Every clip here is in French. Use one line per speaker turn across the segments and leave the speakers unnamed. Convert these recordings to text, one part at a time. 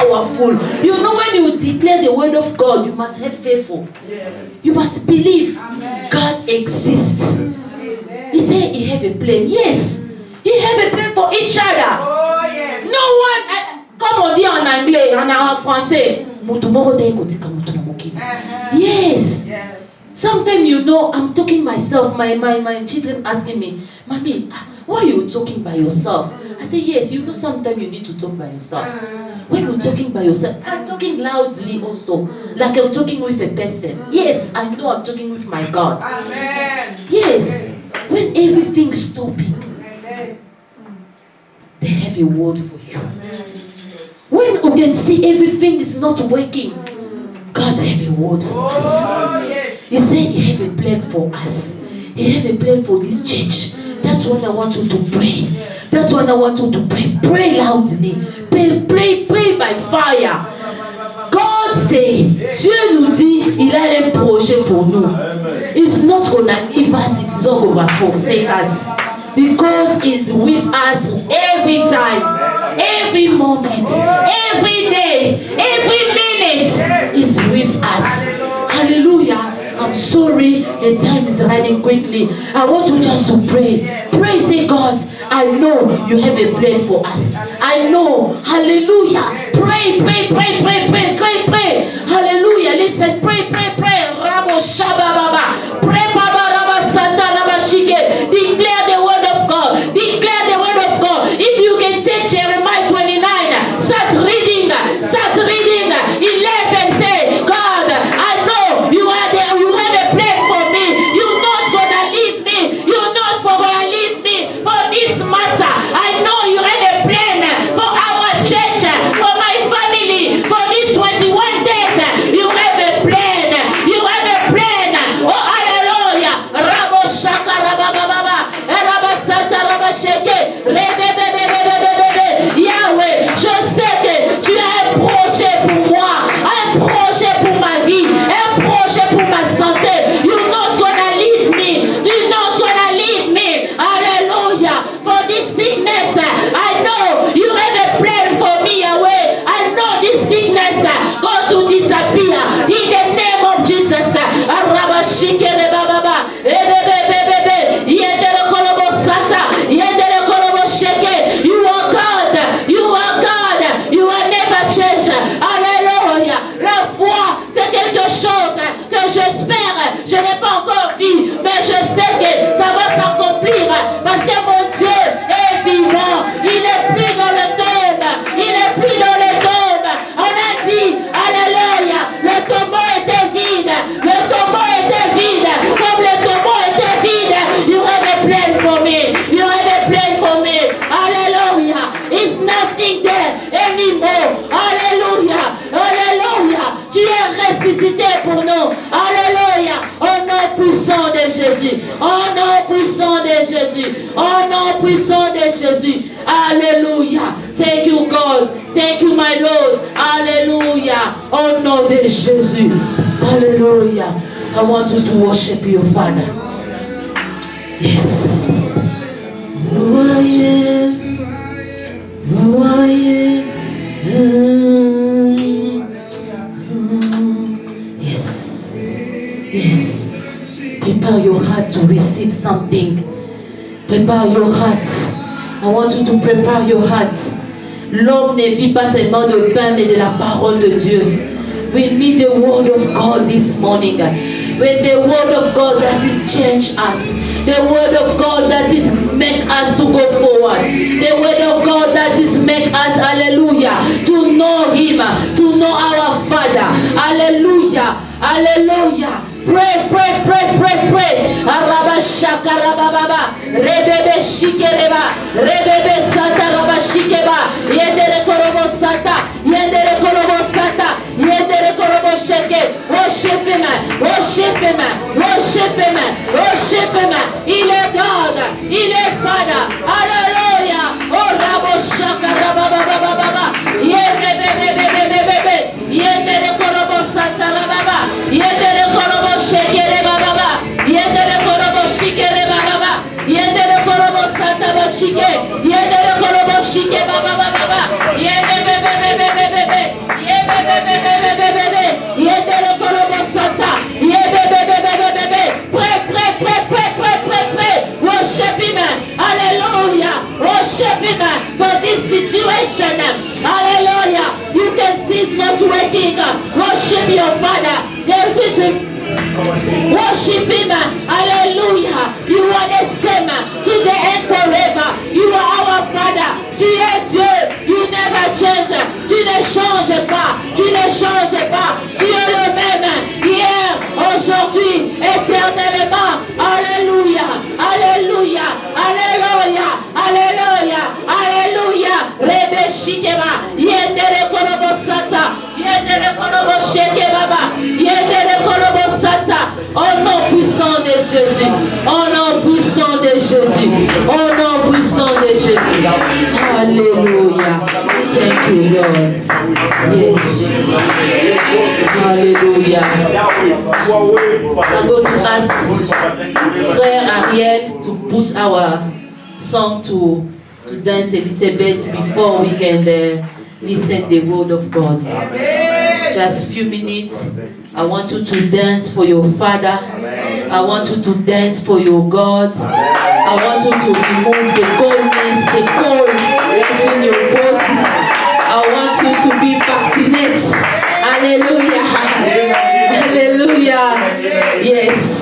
powerful. You know, when you declare the word of God, you must have faithful. Yes. You must believe. Amen. God exists. Amen. He said he have a plan. Yes. He have a plan for each other. Oh, yes. No one, comme on dit en anglais, en français. Yes. Yes. Sometimes, you know, I'm talking myself. My children asking me, Mommy, why are you talking by yourself? I say, yes, you know, sometimes you need to talk by yourself. When you're talking by yourself, I'm talking loudly also, like I'm talking with a person. Yes, I know I'm talking with my God. Amen. Yes, when everything's stopping, they have a word for you. When you can see everything is not working, God have a word for us. He said he have a plan for us. He have a plan for this church. That's what I want you to pray. That's what I want you to pray. Pray loudly. Pray by fire. God says, Dieu nous dit, il a un projet pour nous. It's not going to give us, it's not going to forsake us. Because it's with us every time, every moment, every day, every minute is with us. Hallelujah. I'm sorry, the time is running quickly. I want you just to pray. Pray, say, God, I know you have a plan for us. I know. Hallelujah. Pray. Hallelujah. Listen, pray. Rabo Shababa. Pray, Baba Rabba Santa Rabba Shike. Declare the word of God. Declare the word of God. If you can take Jeremiah 29, start reading. 11, say, God, I know you are there. You have a plan for me. You're not gonna leave me. You're not gonna leave me for this matter. I know you have a plan for our church, for my family, for these 21 days. You have a plan. You have a plan. Oh, hallelujah. Rabo Shaka Rababa, Rabba Santa Rabba Sheke, Yahweh, je sais que tu as un projet pour moi, un projet pour ma vie, un projet pour ma santé. You're not gonna leave me. You're not gonna leave me. Hallelujah. For this sickness, I know you have a plan for me, Yahweh. I know this sickness going to disappear in the name of Jesus. You are God. You are God. You are never change. Hallelujah. La foi, c'est quelque chose que j'espère. Je n'ai pas encore vu, mais je sais que ça va s'accomplir parce que mon Dieu est vivant. Il n'est plus dans le tombe. Il n'est plus dans le tombe. On a dit, alléluia, le tombeau était vide. Le tombeau était vide. Comme le tombeau était vide, you have a plan for me. You have a plan for me. Hallelujah. It's nothing there anymore. Hallelujah. Hallelujah. Tu es ressuscité pour nous. Alléluia. Au nom puissant de Jésus. Au nom puissant de Jésus. Au nom puissant de Jésus. Alléluia. Thank you, God. Thank you, my Lord. Alléluia. Au nom de Jésus. Alléluia. I want you to worship your Father. Yes. Who I am. Who I am. Yes. Yes. Prepare your heart to receive something. Prepare your heart. I want you to prepare your heart. L'homme ne vit pas seulement de pain, mais de la parole de Dieu. We need the word of God this morning. When the word of God that is change us. The word of God that is make us to go forward. The word of God that is make us, hallelujah, to know Him, to know our Father. Hallelujah. Hallelujah. Pray. Araba shaka rababa. Rebebe shikereba. Rebebe santa raba shikeba. Yendere korobo santa. Yendere korobo santa. Yendere korobo sheke. Worship Him. Worship Him. Worship Him. Worship Him. Il est God. Il est Father. Hallelujah. Oh rabo shaka rababa. Yendere Yendere korobo santa rababa. Yendere korobo shekere baba. Yendere korobo shikere baba. Yendere korobo santa bashike. Yendere korobo shike baba. Yendere bebe. Jésus. Au nom puissant de Jésus. Au nom puissant de Jésus. Alléluia. Thank you, Lord. Yes. Alléluia. I'm going to ask Frère Ariel to put our song to dance a little bit before we can listen the word of God. Just a few minutes. I want you to dance for your Father. I want you to dance for your God. I want you to remove the coldness, the cold that's in your body. I want you to be passionate. Hallelujah. Hallelujah. Yes.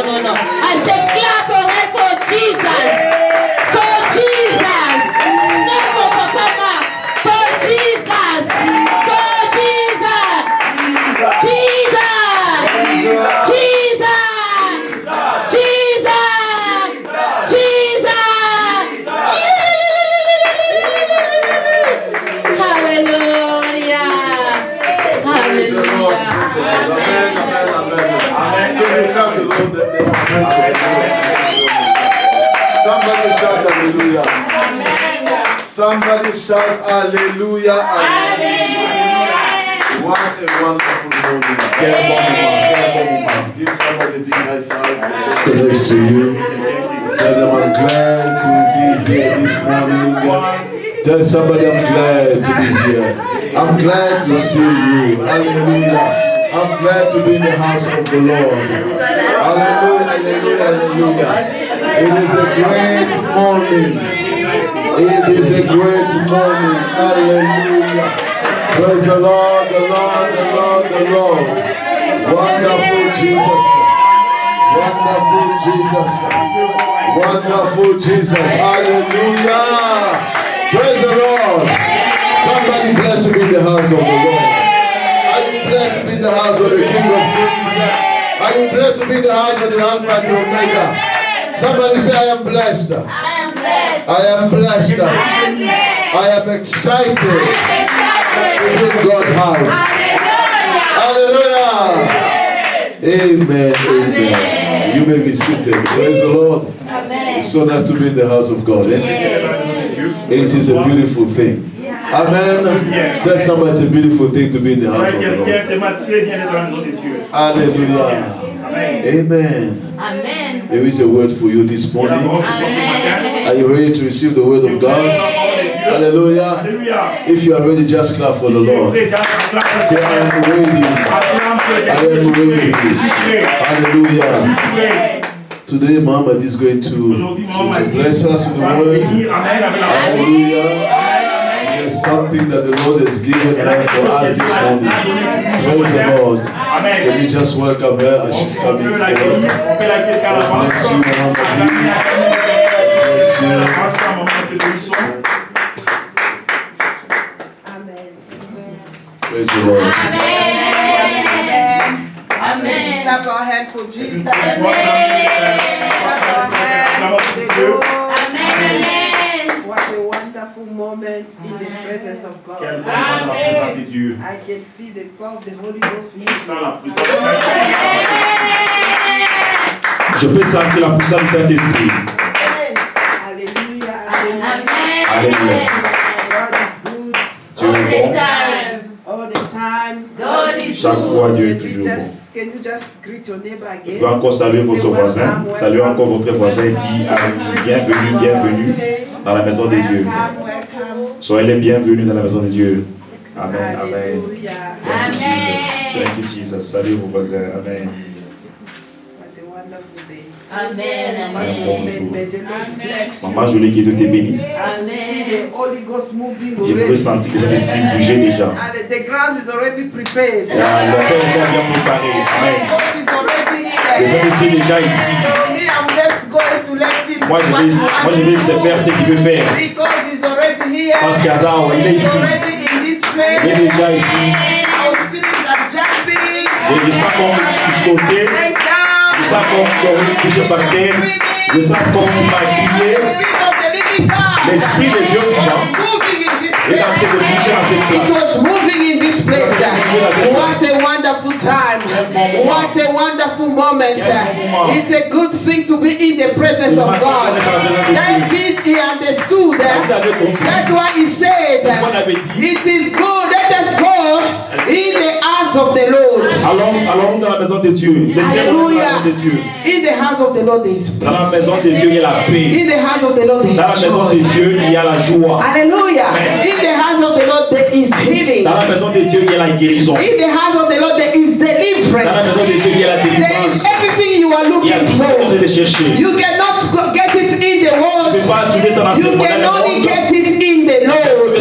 no. I say clap your hand for Jesus. For Jesus. It's not for Papa Mark. For Jesus. For Jesus. Jesus. Jesus. Jesus. Jesus. Hallelujah. Hallelujah.
Somebody shout hallelujah. Somebody shout hallelujah. What a wonderful moment. Give somebody a big high five. Next to you. Tell them I'm glad to be here this morning. Tell somebody I'm glad to be here. I'm glad to see you. Hallelujah. I'm glad to be in the house of the Lord. Hallelujah, hallelujah, hallelujah. It is a great morning. It is a great morning. Hallelujah. Praise the Lord, the Lord, the Lord, the Lord. Wonderful Jesus. Wonderful Jesus. Wonderful Jesus. Hallelujah. Praise the Lord. Somebody blessed to be in the house of the Lord. Are you blessed to be in the house of the King of Kings? Are you blessed to be in the house of the Alpha and the Omega? Somebody say, I am blessed. I am blessed. I am excited to be in God's house. Hallelujah. Amen. Amen. You may be seated. Praise the Lord. It's so nice to be in the house of God. Eh? It is a beautiful thing. Amen. Tell somebody it's a beautiful thing to be in the house of the Lord. Hallelujah. Amen.
Amen.
There is a word for you this morning.
Amen.
Are you ready to receive the word of God? Hallelujah. If you are ready, just clap for the Lord. Say, I am ready. I am ready. Hallelujah. Today, Muhammad is going to bless us with the word. Hallelujah. There's something that the Lord has given her for us this morning. Praise the Lord. Can you just welcome her as she's coming forward? God bless you, Muhammad. Bless you. Praise the Lord.
Amen. Amen. Clap our hand for Jesus. Amen. Clap our hand for the Lord. Amen. What a wonderful moment in the presence of God.
Amen.
I can feel the power of the Holy Ghost moving.
Je peux sentir la puissance du Saint-Esprit.
Alléluia.
Amen.
Alléluia.
God is good.
Dieu est bon.
All the time.
Chaque fois, Dieu est toujours bon.
Can you just greet your neighbor again?
Vous pouvez encore saluer votre voisin. Saluez encore votre voisin et dit bienvenue, bienvenue dans la maison de Dieu. Soyez les bienvenus dans la maison de Dieu. Amen, amen. Thank you, Jesus. Thank you, Jesus. Salut vos voisins. Amen.
What a wonderful day.
Amen.
Maman Jolie, qui Dieu te bénisse.
Amen.
Je peux sentir que l'esprit bougeait déjà.
The ground is already prepared.
Le terre est déjà bien préparé. Amen. Le Saint-Esprit est déjà ici. Moi, je vais laisser faire ce qu'il veut faire. Parce qu'Azar, il est ici. Il est déjà ici. Je sens comme sauter. Je sens comme toucher par terre. Je sens comme crier. L'Esprit de Dieu vivant est en train de bouger dans cette place.
It was moving in this place. What a wonderful time. What a wonderful moment. It's a good thing to be in the presence of God. David, he understood. That's why he said, it is good. Let us go in the house of the Lord.
Allons dans la maison de Dieu.
Hallelujah. In the house of the Lord there is peace.
Dans la maison de Dieu, il y a la paix.
In the house of the Lord there
Dans la
is
maison de
joy.
Dieu, il y a la joie.
Hallelujah. In the house of the Lord there is healing.
Dans la maison de Dieu, il y a la guérison.
In the house of the Lord there is
Dans la maison
deliverance.
de Dieu, il y a la
There is
délivrance.
everything you are
Il y a
looking
tout ce que vous
for.
devez chercher.
You cannot get it in the world.
Tu ne peux pas trouver ça dans ce
You
monde.
can only get it in the Lord.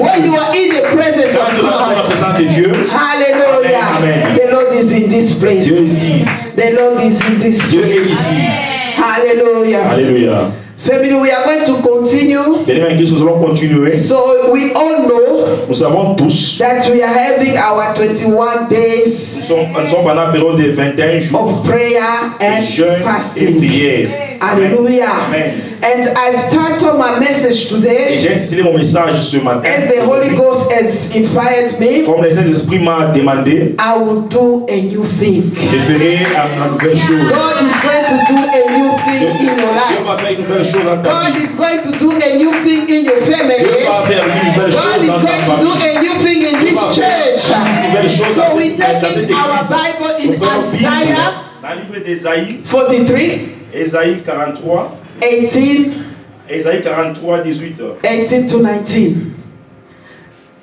When you are in the presence
Quand
of
tu vas dans la
God.
présence de Dieu,
Hallelujah.
Amen.
The Lord is in this place.
Dieu est ici.
The Lord is in this
Dieu est
place.
ici.
Hallelujah.
Alléluia.
Family, we are going to continue.
Bien-aimés en Christ, nous allons continuer.
So we all know
Nous savons tous,
that we are having our 21 days
nous sommes pendant la période des 21 jours
of prayer
de
and
jeûne et
fasting.
prière.
Hallelujah.
Amen.
And I've titled my message
Et
today
j'ai intitulé mon message ce matin.
as the Holy Ghost has inspired me.
Comme le Saint-Esprit m'a demandé,
I will do a new thing.
je ferai la nouvelle chose.
God is going to do a new thing in your
Dieu
life.
va faire une nouvelle chose dans ta
God
vie.
is going to do a new thing in your
Dieu
family.
va faire une nouvelle
God
chose
is
dans ta
going to do
famille.
a new thing in this church.
Une nouvelle chose
So
dans
we
cette
take in our
église.
Bible in
Nous prenons Bible
Isaiah
dans le livre d'Ésaïe,
43,
Ésaïe 43,
18,
Ésaïe 43, 18.
18 to 19.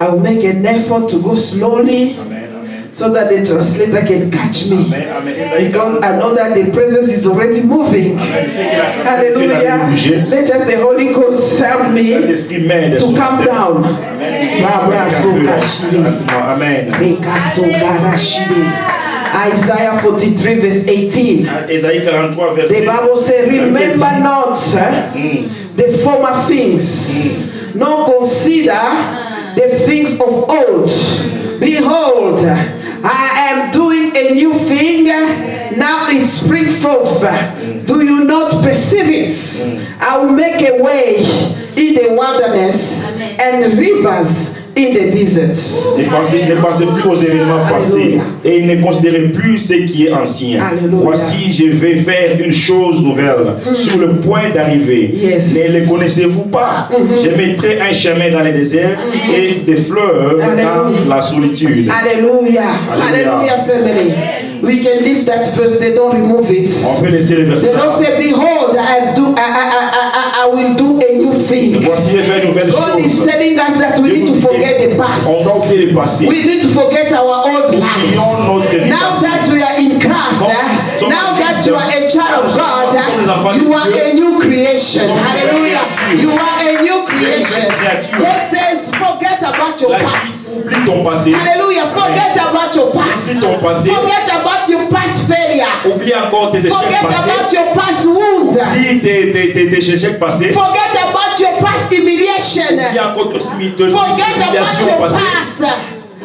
I will make an effort to go slowly
Amen, amen.
so that the translator can catch me.
Amen, amen. Ésaïe
Because
43.
I know that the presence is already moving.
Amen. Je sais que la
Hallelujah.
bouger.
Let just the Holy Ghost help me
L'Esprit m'aide
to calm down.
Amen.
Barbara Sokashiri.
Amen.
Isaiah 43 verse 18.
Ésaïe 43,
The
verset.
Bible says, remember not the former things, nor consider the things of old. Behold, I am doing a new thing, now it springs forth. Do you not perceive it? I will make a way in the wilderness and rivers in the desert.
Ne pensez plus aux événements passés
Alléluia.
et ne considérez plus ce qui est ancien.
Alléluia.
Voici, je vais faire une chose nouvelle sur le point d'arriver.
Yes.
Ne le connaissez-vous pas? Je mettrai un chemin dans les déserts et des fleuves dans la solitude.
Hallelujah. Hallelujah, family. We can leave that verse, they don't remove it.
On peut laisser le verset
The Lord
là.
said, behold, I will do a new thing.
Voici, je vais faire une nouvelle
God is
chose.
telling us that we need to forget the past.
On doit oublier le passé.
We need to forget our old life.
Oublions notre vie
Now
passée.
that we are in Christ, now that you are a child of God, you are a new creation. Hallelujah. You are a new creation. God says, forget about your
La vie,
past.
oublie ton passé.
Hallelujah. Forget about your past.
Oublie ton passé.
Forget about your past failure.
Oublie encore tes échecs
Forget
passés.
about your past wound.
Oublie tes échecs passés.
Forget about your past humiliation.
Oublie encore tes
Forget about
humiliations
your
passées.
past.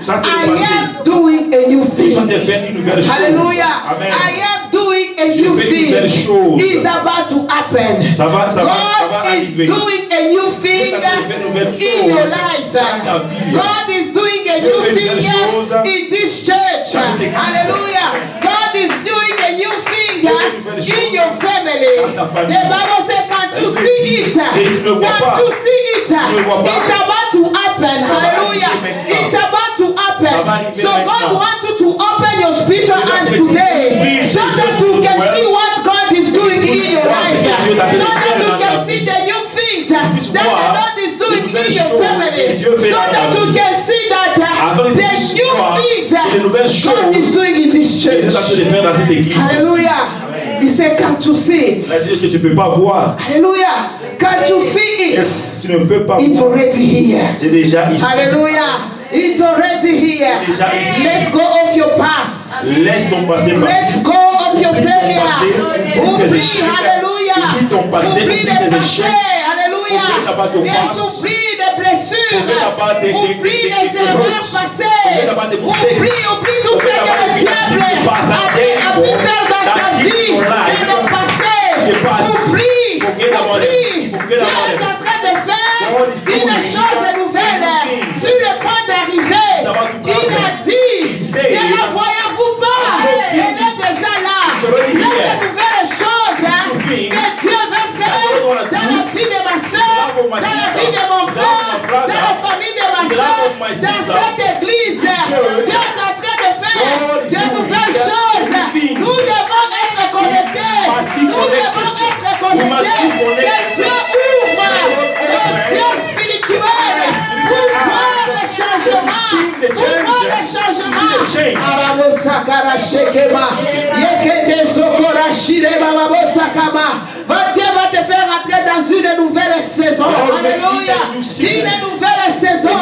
Ça, c'est
I
le passé.
am doing a new
Ils sont
thing.
de faire une nouvelle chose.
Hallelujah.
Amen.
I am doing a new
fais une nouvelle
thing.
chose.
It's about to happen.
Ça va
God is
arriver.
doing a new thing
Dieu va faire une nouvelle
in
chose
your life.
dans ta vie.
God is doing a
Dieu
new
fait une
thing
nouvelle chose
in this church.
dans l'église.
Hallelujah. God is doing a new thing
Dieu fait une nouvelle chose
in your family.
dans ta famille.
The Bible says, can't you see it?
Et tu ne vois
Can't
pas.
you see it?
Tu ne vois pas.
It's about to happen.
Ça va
Hallelujah.
arriver maintenant.
It's about to
Ça va
happen.
arriver
So God
maintenant.
wants you to open your spiritual
Dieu va
eyes
te
today
ouvrir
so
tes
that
yeux
you can
spirituels.
see what God is doing in your
voir
life.
ce que Dieu t'a
So
fait
that you
dans
can
ta
see
vie.
the new things that
puisses
the
voir
Lord is doing
les nouvelles
in your
choses
family.
que Dieu fait
So
dans ta
that you
vie.
can see that
Afin que tu
the
puisses
new
voir
things
les nouvelles
God
choses
is doing in this
que Dieu
church.
t'a fait faire dans cette église.
Hallelujah. He said, can't you see
C'est
it?
ce que tu ne peux pas voir.
Hallelujah. Can't you see it?
Tu ne peux pas
It's
voir.
already here.
C'est déjà ici.
Hallelujah. It's already here.
Déjà ici.
Let's go off your past.
Laisse ton passé
Let's
partir.
go off your
Oublie ton
failure.
passé, oublie tes
Oublie,
échecs.
alléluia.
Oublie ton passé,
Oublie
oublie
les
tes
passés,
échecs.
alléluia.
Forget about your
Yes,
past.
oublie les blessures.
Forget about the
Oublie les erreurs
hurts.
passées.
Forget about the mistakes.
Oublie tout ce
Forget
que
about
le
the
diable
things you pass
a
and
pu faire dans ta
that
vie.
in your life.
Dans le passé.
The past.
Oublie.
Forget about it.
Oublie.
Forget
Dieu
about
est
it.
en train de faire
God is doing
une chose nouvelle
things.
sur le point d'arriver.
It's about to
Il a
happen.
dit,
said,
ne la voyez-vous pas?
don't see
Elle est
it.
déjà là.
It's already
C'est
here.
de nouvelles choses
things
que Dieu veut faire
God wanna
dans
do
la vie de ma soeur,
in the life of my
dans la
sister,
vie de mon
in the life
frère,
of my brother,
dans la famille de ma
in the
soeur,
life of my
dans
sister,
cette église.
church.
Dieu est en train de faire
God is
de
doing
nouvelles
that
choses.
thing.
Nous devons être connectés.
must be
Nous devons
connected.
être
We must be
connectés.
connected.
Que Dieu ouvre nos yeux spirituels pour voir le changement. Pour voir le changement. Arabosakara shekema. Yekende sokora shirema babosakama. Dieu va te faire entrer dans une nouvelle saison. Alléluia. Une nouvelle saison.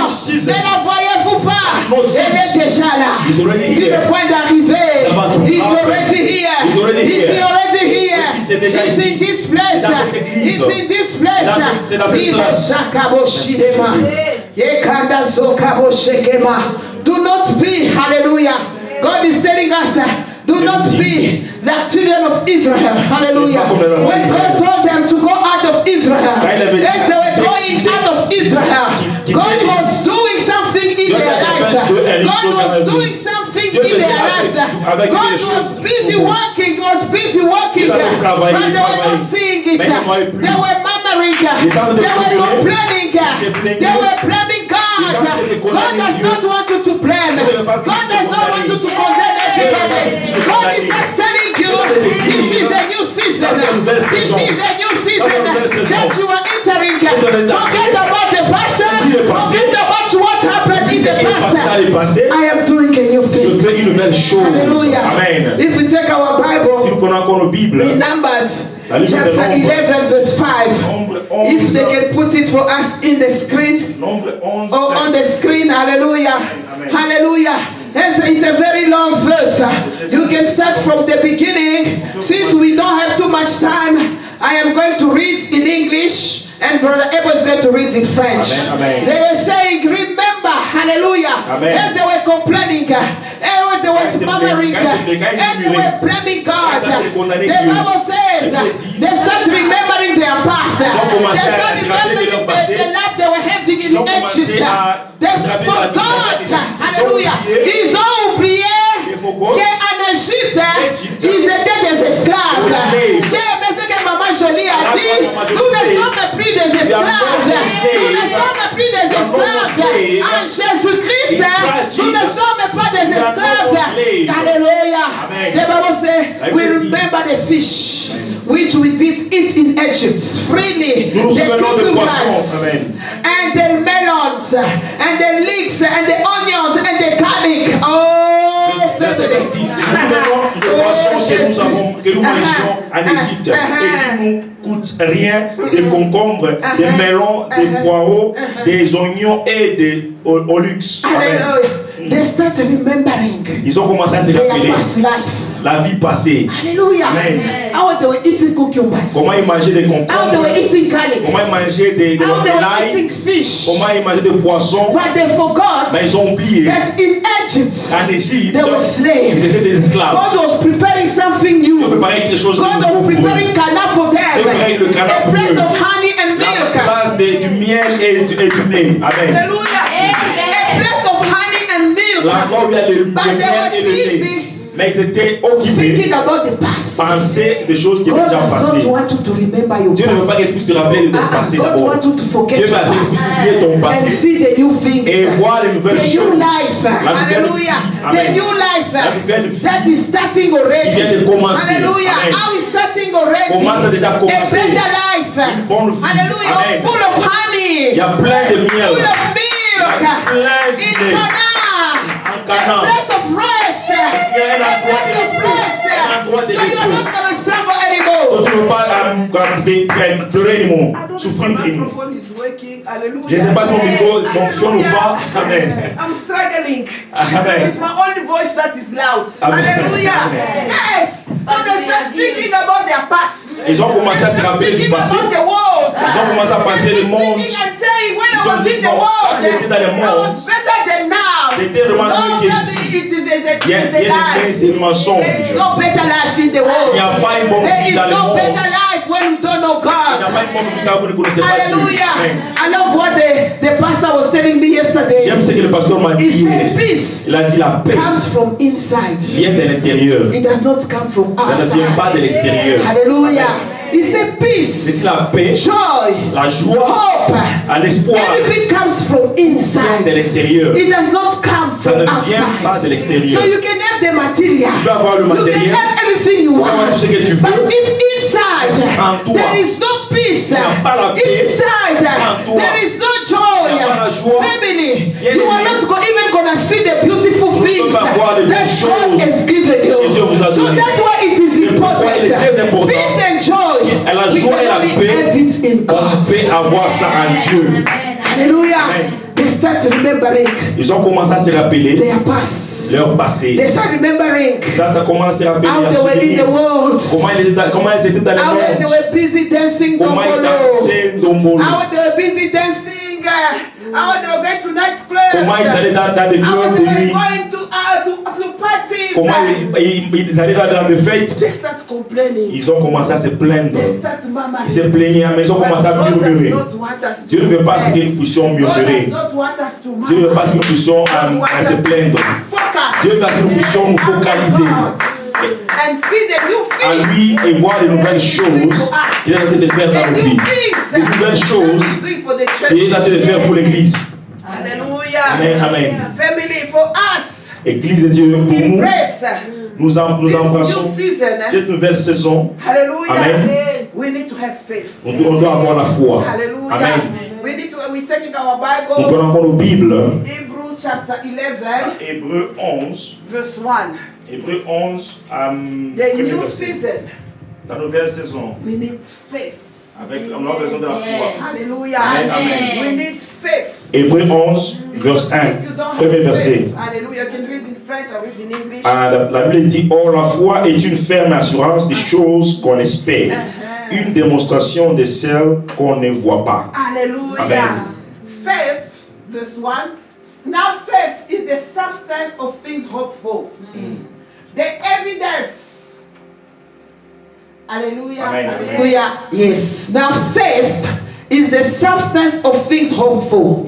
Ne la voyez-vous pas? Elle est déjà là.
It's already
Sur
here.
le point d'arriver.
It's about to
It's
happen.
already here.
It's already
It's
here.
already here.
C'est déjà
It's
ici.
in this place.
Dans cette église.
It's in this place.
C'est dans cette place.
Do not be, hallelujah. God is telling us, do not be like children of Israel. Hallelujah. When God told them to go out of Israel, as they were going out of Israel, God was doing something in their life. God was doing something in their life. God was busy working, but they were not seeing it. They were murmuring, they were complaining, they were blaming God. God does not want you to blame. God does not want you to condemn everybody. God is just telling you, this is a new season. This is a new season that you are entering. Forget about the past. Forget about what happened in the past. I am doing a new thing. Hallelujah.
Amen.
If we take our
Si
Bible
nous prenons encore nos Bibles,
in Numbers
La livre de
chapter
Nombre.
11 verse 5,
Nombre 11,
if they can put it for us in the screen,
Nombre 11,
or on the screen, hallelujah,
Amen.
hallelujah. Yes, it's a very long verse. You can start from the beginning. Since we don't have too much time, I am going to read in English and Brother Abel is going to read in French.
Amen, amen.
They were saying, remember, hallelujah.
Amen.
Yes, they were complaining, and they were murmuring, and they were blaming God. The Bible says they start remembering their past. They start remembering the life they were having in Egypt. They forgot, hallelujah. Ils ont oublié qu'en Égypte, ils étaient des esclaves. J'ai aimé ce que Maman Jolie a dit. Nous ne sommes plus des esclaves. Nous ne sommes plus des esclaves. En Jésus-Christ, nous ne sommes pas des esclaves. Hallelujah. The Bible says, we remember the fish which we did eat in Egypt freely.
Nous nous
The
souvenons des poissons.
cucumbers
Amen.
and the melons and the leeks and the onions and the garlic. Oh,
Verset 7. Nous souvenons des poissons que nous mangeons en Égypte et qui nous coûtent rien, des concombres, des melons, des poireaux, des oignons et des olux. Amen.
Hallelujah. They start remembering
Ils ont commencé à se
their
rappeler
past life.
la vie passée.
Hallelujah.
Amen.
How they were eating cucumbers.
Comment ils mangeaient des
How they were
concombres,
eating garlic.
comment ils mangeaient des
How they were
l'ail,
eating fish.
comment ils mangeaient des poissons.
But they forgot
Mais ils ont oublié
that in Egypt
qu'en Égypte,
they were
ils
slaves.
étaient des esclaves.
God was preparing something
Ils ont
new.
préparé quelque chose de
God
nouveau
was
pour eux.
preparing cana for them.
Préparer le canard
A
pour
place
eux.
of honey and
La
milk.
place du miel et du lait. Amen.
Hallelujah. A place of honey and milk.
L'endroit où il y a le
But they
miel et le
were
lait.
busy
Mais ils étaient occupés,
thinking about the past.
penser des choses qui étaient
God
déjà
does
passées.
not want you to remember your
Dieu ne veut pas que tu
past.
te rappelles de ton passé
God
d'abord.
wants you to forget
Dieu
your
va essayer de
past
oublier ton
and
passé
see the new things.
et voir les nouvelles
The new
choses.
life,
La nouvelle
hallelujah.
vie.
The
Amen.
new life
La nouvelle vie.
that is starting already.
Qui vient de commencer.
Hallelujah.
Amen.
How is starting already?
Commence déjà à commencer.
A better life.
Une bonne vie.
Hallelujah.
Amen.
Full of honey.
Il y a plein de miel.
Full of milk.
plein de
In
lait.
Cana.
En
A
Canaan.
place of rest.
Il y a un
A
endroit
place
de
of
repos.
rest.
Un endroit de
So you're
repos.
not going to suffer
Donc
anymore.
tu ne veux pas pleurer anymore, souffrir anymore.
microphone is working. Hallelujah.
Je ne sais pas si mon micro fonctionne ou pas. Amen.
I'm struggling.
Amen.
It's my only voice that is loud.
Amen.
Hallelujah. Yes. So they start thinking about their past.
Ils ont commencé à se rappeler du
Thinking
passé.
about the world.
Ils ont commencé à penser le monde.
Thinking and saying, when
Ils
I
ont
was
dit,
in the
bon,
world,
quand j'étais dans le
I
monde,
was better than now.
c'était vraiment
No,
mieux
family,
qu'ici.
it is a
Il y a
lie.
c'est un mensonge.
There is no better life in the world.
Il n'y a pas une bonne
There
vie
is
dans le
no
monde.
better life when you don't know
Il n'y a
God.
pas une bonne vie car vous ne connaissez pas Dieu.
Hallelujah.
Amen.
I love what the pastor was telling me yesterday.
J'aime ce que le pasteur m'a
He
dit
said
hier.
peace
Il a dit la paix
comes from inside.
vient de l'intérieur.
It does not come from
Ça ne vient pas de
outside.
l'extérieur.
Hallelujah. He said
C'est
peace,
la paix,
joy,
la joie,
hope.
à l'espoir.
Everything comes from inside.
De l'extérieur.
It does not come
Ça
from
ne vient pas de
outside.
l'extérieur.
So you can have the material.
Tu peux avoir le
You can
matériel.
have everything you
peux avoir
want.
tout ce que tu veux.
But if inside
En toi,
there is no peace,
il n'y a pas la paix.
inside
En toi,
there is no
il n'y a pas la
joy,
joie.
family,
Bien
you are
aimé.
not even gonna see the beautiful things
pas voir les
that
belles
God
choses
has given
que Dieu vous a
you. So
données.
that's why it is
C'est pourquoi il est très
important.
important.
Peace and joy.
Et la
We
joie
can
et la
only
paix,
have it in
on
God.
peut avoir ça en Dieu.
Hallelujah.
Amen.
They start remembering
Ils ont commencé à se rappeler
their past.
Leur passé.
They start remembering
Ça commence à se rappeler.
how
à
they were in
souvenir.
the world.
Comment ils étaient dans
How
le
they
monde.
were busy dancing
Comment ils
dombolo.
dansaient Dombolo.
How they were busy dancing. How they were going to nightclubs.
Comment ils allaient dans des
How
clubs
they
de
were
nuit.
going to parties.
Comment ils allaient dans des fêtes.
They start complaining.
Ils ont commencé à se plaindre.
They start
Ils
murmuring.
se plaignaient, mais ils ont commencé à
God does
murmurer.
not want us to
Dieu ne veut pas que nous puissions
God
murmurer.
does not want us to
Dieu ne veut
murmur.
pas que nous puissions à se plaindre.
Focus.
Dieu veut que nous puissions nous focaliser
And see the new
à
things.
lui et voir les nouvelles choses qu'il est en train de faire dans
The
nos
new
vies.
things.
Les nouvelles choses
Doing for the
qu'il est en train de
church.
faire pour l'Église.
Hallelujah.
Amen, amen.
Family, for us,
Église de Dieu, pour nous,
embrace
nous
this
embrassons
new season.
cette nouvelle saison.
Hallelujah.
Amen.
We need to have faith.
On doit avoir la foi.
Hallelujah.
Amen.
We're taking our
Nous
Bible,
prenons encore nos Bibles.
Hebrew chapter 11,
Hébreux 11.
verse 1.
Hébreux 11,
The
premier
new
verset.
season,
La nouvelle saison.
we need faith.
Avec, on a besoin de la foi.
Hallelujah.
Amen, amen.
We need faith.
Hébreux 11, verse 1.
If you don't have
Premier verset.
faith, hallelujah, you can read in French or read in English.
Ah, la Bible dit, or la foi est une ferme assurance des choses qu'on espère, une démonstration de celles qu'on ne voit pas.
Hallelujah.
Amen.
Faith, verse 1. Now faith is the substance of things hoped for. The evidence. Hallelujah.
Amen.
Hallelujah. Yes. Now faith is the substance of things hoped for.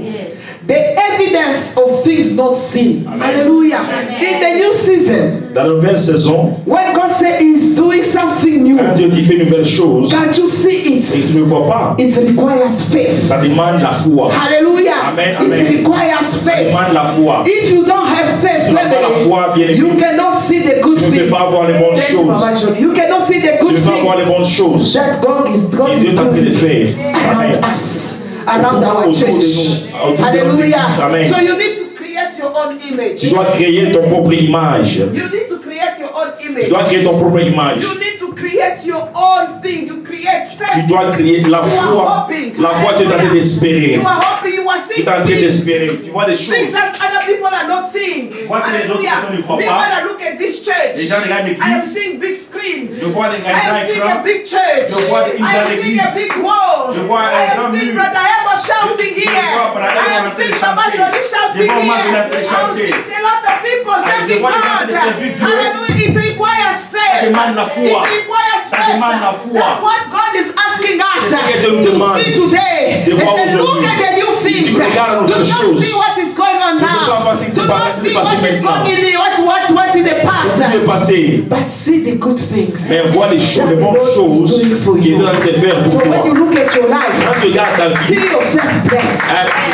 The evidence of things not seen. Hallelujah. In the new season,
Dans la nouvelle saison,
when God says He's doing something new,
quand Dieu dit fait une nouvelle chose,
can't you see
et tu
it?
ne le vois pas,
It requires faith.
ça demande la foi.
Hallelujah.
Amen,
It
amen.
requires
Ça
faith.
demande la foi.
If you don't have faith,
Tu n'as pas la foi, bien
family, you
aimé.
cannot see the good
Tu ne peux
things.
pas voir les bonnes
Thank you, Mama
choses.
Jolie. You cannot see the
Tu
good
ne peux pas voir les bonnes
things
choses.
that God
Et
is
Dieu est en train de
doing
faire.
around
Amen.
us, around our
Autour de
church.
nous, autour de notre
Hallelujah.
église. Amen.
So you need to create your own image.
Tu dois créer ton propre image.
You need to create your own
Tu
image.
dois créer ton propre image.
You need to create your own thing. You create faith.
Tu dois créer la
You are
foi.
hoping.
La foi, tu es en train d'espérer.
You are hoping. You are
Tu
seeing
es en train
things.
d'espérer. Tu vois des
Things
choses.
that other people are not seeing.
Vois si les autres personnes ne croient
We
pas.
want to look at this church.
Les gens regardent l'église.
I am seeing big screens.
Je vois des
I am
grands
seeing
écrans.
a big church.
Je vois une
I am
grande
seeing a
église.
big wall.
Je vois un
I am
grand
seeing
mur.
Brother Ebo shouting
Je
here.
vois Brother Ebo
I am
en train de
seeing Mama
chanter.
Jolie shouting
Je vois Maman
here.
en train de
I am
chanter.
seeing a lot of people serving
je vois des gens
God.
qui servent Dieu.
Hallelujah. It requires faith.
Ça demande la foi.
It requires
Ça
faith.
demande la foi.
That's what God is asking us
C'est ce que Dieu nous
to
demande
see today.
de
He
voir
said, look
aujourd'hui.
at the new
Si
things.
tu regardes la
Do
nouvelle
not
chose,
see what is going on
tu ne peux pas
now.
voir ce qui
Do
se
not
passe
see what is
maintenant.
going in what in the past.
Le passé.
But see the good things.
Mais vois les choses,
that
les
the
bonnes
Lord is
choses
doing for
qu'il est
you.
en train de faire pour
So when you
toi.
look at your life,
Quand tu regardes ta
see
vie,
yourself blessed.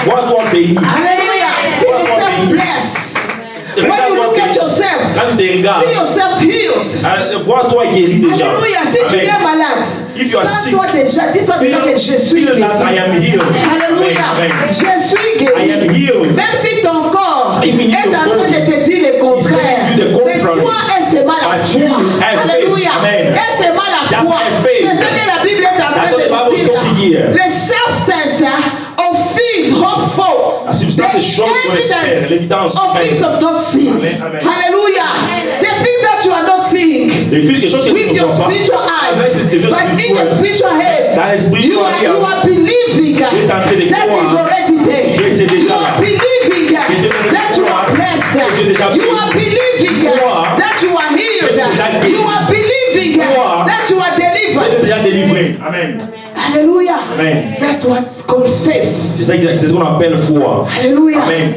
vois-toi béni.
Hallelujah. See yourself blessed. When you look at yourself,
Quand tu te regardes,
see yourself healed.
vois-toi guéri déjà.
Alléluia. Si tu
Amen.
es malade,
If you are sick,
sens-toi déjà, dis-toi déjà que je suis
Feel
guéri.
that I am healed.
Alléluia.
Amen.
Je suis
I am
guéri.
healed.
Même si ton corps
Even if
est
your
en train
body
de te dire le contraire,
is telling you the
mais
contrary,
toi, aie-moi la
but you
foi.
have faith.
Alléluia.
Amen.
Aie-moi la
Just
foi.
have faith.
C'est ce que la Bible est en train
That's what the Bible is
de
talking
dire.
here.
The substance of things hoped for.
La substance
The
des choses qu'on espère, l'évidence.
of things of not seen.
Amen, amen.
Hallelujah. The things that you are not seeing
Les choses que
with
tu ne
your
vois pas,
spiritual
avec
eyes,
tes yeux
but in the
spirituels,
spiritual head,
dans l'esprit
you are believing that
en train de
is
croire
already there.
que c'est déjà
You are
là.
believing
Que tu es en train de
that you are
croire
blessed.
que tu es déjà
You
béni.
are believing
Croire
that you are healed.
que tu es déjà guéri.
You are believing
Croire
that you are
Tu es
delivered.
déjà délivré. Amen.
Hallelujah.
Amen.
That's what's called faith.
C'est ce qu'on appelle foi.
Hallelujah.
Amen.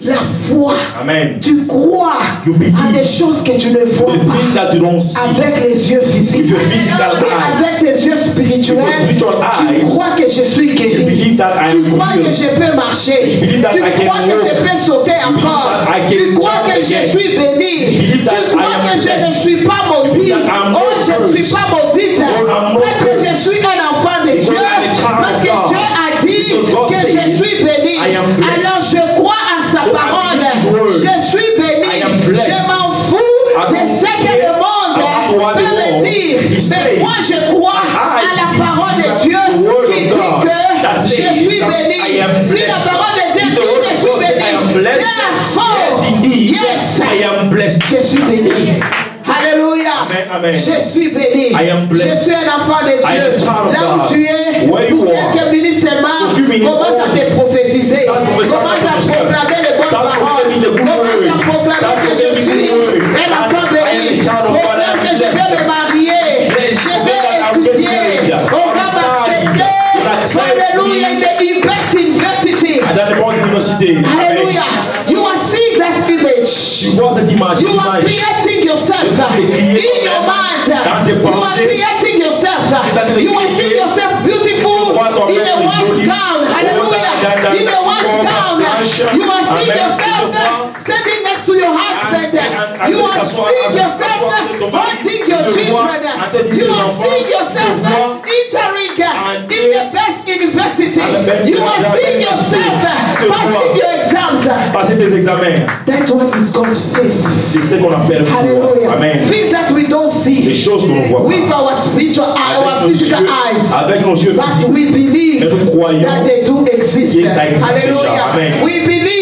La foi.
Amen.
Tu crois
You believe.
à des choses que tu ne vois
The thing
pas
that you don't see
avec les yeux physiques.
with your physical
Mais
eyes.
avec tes yeux spirituels,
With your spiritual
tu
eyes,
crois que je suis
you
guéri.
believe that I
Tu
am
crois que
healed.
je peux marcher.
believe that
Tu
I can
crois que
walk.
je peux sauter encore.
that I can
Tu crois
jump
que je
again.
suis béni.
believe that
Tu crois
I am
que je ne
blessed.
suis pas maudit.
that I am
Oh,
not
je ne suis
cursed.
pas maudite.
Oh, I'm not
Parce que je
cursed.
suis un enfant de
Because
Dieu.
I'm a child
Parce
of
que
God.
Dieu a dit
Because God
que je
says,
suis béni.
I am blessed.
Alors je crois à sa
So I
parole.
believe his word.
Je suis béni.
I am blessed.
Je m'en fous
I
de
don't
ce que
care
le monde
about what
peut
the
me
world
dire.
is
Mais
saying.
moi je crois
I
à la
believe
parole de
that
Dieu
the word
qui
of
dit
God that
que je
says
suis
that
béni.
I am
Si la
blessed.
parole de Dieu
If
dit
the word
je
of
suis
God says I am
béni,
blessed,
therefore,
yes, indeed,
yes,
I
béni. Alléluia.
Amen, amen.
Je suis béni.
I am blessed.
Je suis un enfant de
I am a
Dieu.
child of
Là où
God.
tu es,
Where you
pour
are.
quelques minutes seulement,
For 2 minutes
commence à
only.
te prophétiser.
Start prophesying
Commence à
to yourself.
proclamer les bonnes
Start
paroles.
proclaiming the good
Commence à
words.
proclamer
Start
que je
proclaiming
suis
the good words.
un enfant
I am
béni.
a child of God.
Proclame
I am
que je vais
blessed.
me marier. Je vais étudier. On va m'accepter. Alléluia. In the best university.
Dans les bonnes universités.
Hallelujah. You are seeing that image.
Tu vois cette image.
You are creating yourself in your mind. You are creating yourself. You are seeing yourself beautiful in a white gown. Hallelujah. In a white gown. You are seeing yourself standing next to your husband. You are seeing yourself holding your children. You are seeing yourself entering in the best university. You are seeing yourself passing your exams.
Passer tes examens.
That's what is God's faith.
C'est ce qu'on appelle foi.
Hallelujah.
Amen.
Things that we don't
Les
see
choses que l'on voit
with
pas.
our spiritual eye, our
Avec nos
physical
yeux-
eyes.
avec nos yeux
But
physiques.
we believe
Mais nous croyons
that they do exist.
que ça existe déjà.
Hallelujah.
Amen.
We believe